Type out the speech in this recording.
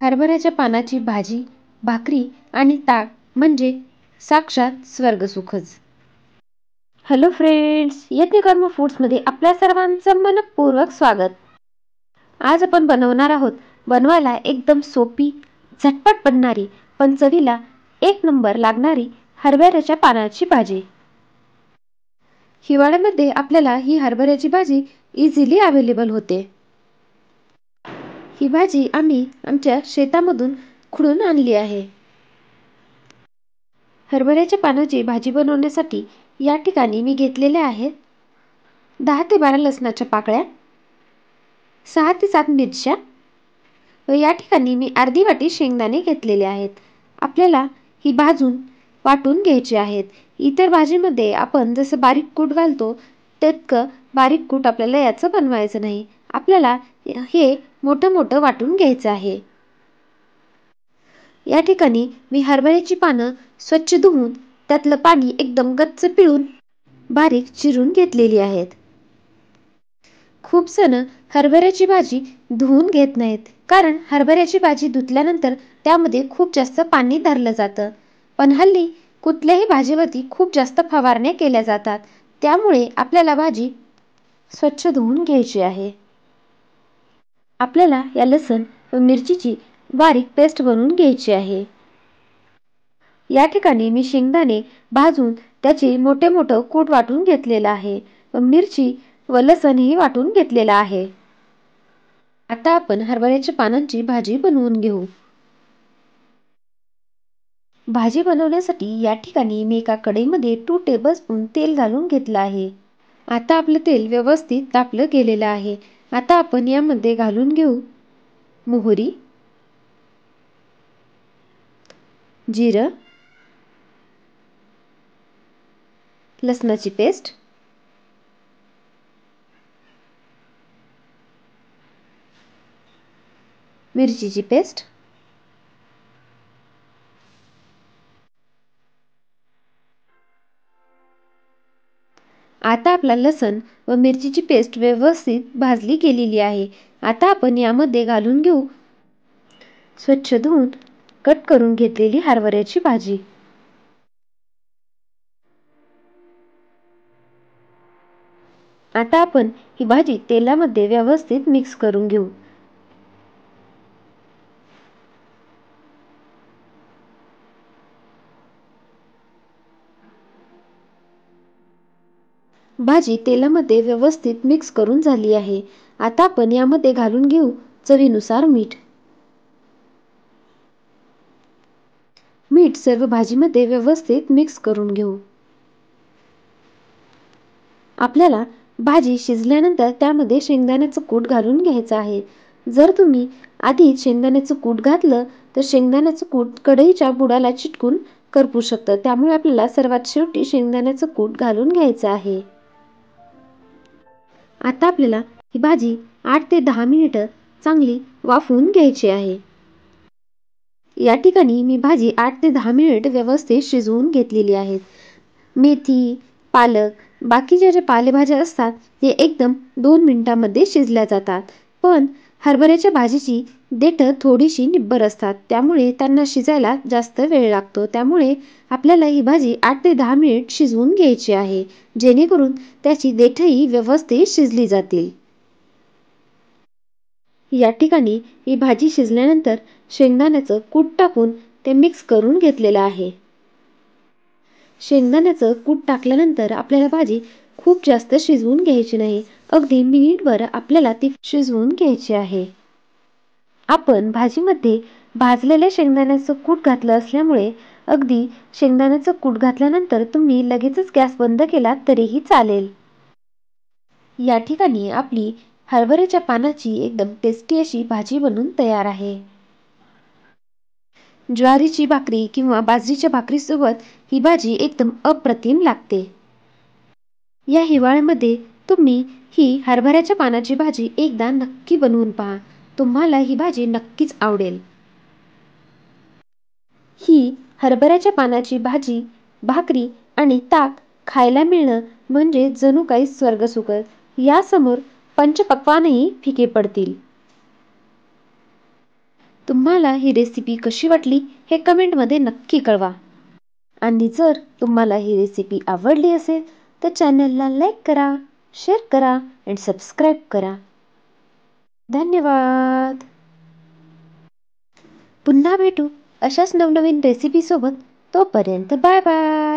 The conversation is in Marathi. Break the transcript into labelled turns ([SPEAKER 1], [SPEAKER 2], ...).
[SPEAKER 1] हरभऱ्याच्या पानाची भाजी, भाकरी आणि ताक म्हणजे साक्षात स्वर्गसुखच. हॅलो फ्रेंड्स, यज्ञकर्म फूड्समध्ये आपल्या सर्वांचं मनपूर्वक स्वागत. आज आपण बनवणार आहोत बनवायला एकदम सोपी, झटपट बनणारी पण चवीला एक नंबर लागणारी हरभऱ्याच्या पानाची भाजी. हिवाळ्यामध्ये आपल्याला ही हरभऱ्याची भाजी इझिली अवेलेबल होते. ही भाजी आम्ही आमच्या शेतामधून खुडून आणली आहे. हरभऱ्याच्या पानाची भाजी बनवण्यासाठी या ठिकाणी मी घेतलेल्या आहेत 10 ते 12 लसणाच्या पाकळ्या, 6 ते 7 मिरच्या व या ठिकाणी मी अर्धी वाटी शेंगदाणे घेतलेले आहेत. आपल्याला ही भाजून वाटून घ्यायची आहेत. इतर भाजीमध्ये आपण जसं बारीक कूट घालतो तितकं बारीक कूट आपल्याला याचं बनवायचं नाही. आपल्याला हे मोठं मोठं वाटून घ्यायचं आहे. या ठिकाणी मी हरभऱ्याची पानं स्वच्छ धुवून त्यातलं पाणी एकदम गच्च पिळून बारीक चिरून घेतलेली आहेत. खूप जण हरभऱ्याची भाजी धुवून घेत नाहीत, कारण हरभऱ्याची भाजी धुतल्यानंतर त्यामध्ये खूप जास्त पाणी धरलं जातं. पण हल्ली कुठल्याही भाजीवरती खूप जास्त फवारण्या केल्या जातात, त्यामुळे आपल्याला भाजी स्वच्छ धुवून घ्यायची आहे. आपल्याला या लसूण व मिरचीची बारीक पेस्ट बनवून घ्यायची आहे. या ठिकाणी मी शेंगदाणे भाजून त्याचे मोठे मोठे कूट वाटून घेतलेला आहे व मिरची व लसूण ही वाटून घेतलेला आहे. आता आपण हरभऱ्याच्या पानांची भाजी बनवून घेऊ. भाजी बनवण्यासाठी या ठिकाणी मी एका कढईमध्ये 2 टेबलस्पून तेल घालून घेतलं आहे. आता आपलं तेल व्यवस्थित तापलं गेलेलं आहे. आता आपण यामध्ये घालून घेऊ मोहरी, जिरं, लसणाची पेस्ट, मिरचीची पेस्ट, आता आपला लसूण व मिरचीची पेस्ट व्यवस्थित भाजली गेलेली आहे. आता आपण यामध्ये घालून घेऊ स्वच्छ धुवून कट करून घेतलेली हरभऱ्याची भाजी. आता आपण ही भाजी तेलामध्ये व्यवस्थित मिक्स करून घेऊ. भाजी तेलामध्ये व्यवस्थित मिक्स करून झाली आहे. आता आपण यामध्ये घालून घेऊ चवीनुसार मीठ. मीठ सर्व भाजीमध्ये व्यवस्थित मिक्स करून घेऊ. आपल्याला भाजी शिजल्यानंतर त्यामध्ये शेंगदाण्याचं कूट घालून घ्यायचं आहे. जर तुम्ही आधी शेंगदाण्याचं कूट घातलं तर शेंगदाण्याचं कूट कढईच्या बुडाला चिटकून करपू शकतं. त्यामुळे आपल्याला सर्वात शेवटी शेंगदाण्याचं कूट घालून घ्यायचं आहे. आता आपल्याला ही भाजी 8 ते 10 मिनिटं चांगली वाफवून घ्यायची आहे. या ठिकाणी मी भाजी 8 ते 10 मिनिट व्यवस्थित शिजवून घेतलेली आहे. मेथी, पालक, बाकीच्या ज्या पालेभाज्या असतात ते एकदम 2 मिनिटांमध्ये शिजल्या जातात. पण हरभऱ्याच्या भाजीची देठं थोडीशी निब्बर असतात, त्यामुळे त्यांना शिजायला जास्त वेळ लागतो. त्यामुळे आपल्याला ही भाजी 8 ते 10 मिनिट शिजवून घ्यायची आहे, जेणेकरून त्याची देठंही व्यवस्थित शिजली जातील. या ठिकाणी ही भाजी शिजल्यानंतर शेंगदाण्याचं कूट टाकून ते मिक्स करून घेतलेलं आहे. शेंगदाण्याचं कूट टाकल्यानंतर आपल्याला भाजी खूप जास्त शिजवून घ्यायची नाही. अगदी मिनिटभर आपल्याला ती शिजवून घ्यायची आहे. आपण भाजीमध्ये भाजलेल्या शेंगदाण्याचं कूट घातलं असल्यामुळे अगदी शेंगदाण्याचं कूट घातल्यानंतर तुम्ही लगेचच गॅस बंद केला तरीही चालेल. या ठिकाणी आपली हरभऱ्याच्या पानाची एकदम टेस्टी अशी भाजी बनून तयार आहे. ज्वारीची भाकरी किंवा बाजरीच्या भाकरीसोबत ही भाजी एकदम अप्रतिम लागते. या हिवाळ्यामध्ये तुम्ही ही हरभऱ्याच्या पानाची भाजी एकदा नक्की बनवून पहा. तुम्हाला ही भाजी नक्कीच आवडेल. ही हरभऱ्याच्या पानाची भाजी, भाकरी आणि ताक खायला मिळणं म्हणजे जणू काही स्वर्गसुख. यासमोर पंचपक्वान्नही फिके पडतील. तुम्हाला ही रेसिपी कशी वाटली हे कमेंटमध्ये नक्की कळवा. आणि जर तुम्हाला ही रेसिपी आवडली असेल तर चॅनलला लाईक करा, शेअर करा आणि सबस्क्राईब करा. धन्यवाद. पुन्हा भेटू अशाच नवनवीन रेसिपीसोबत. तोपर्यंत बाय बाय.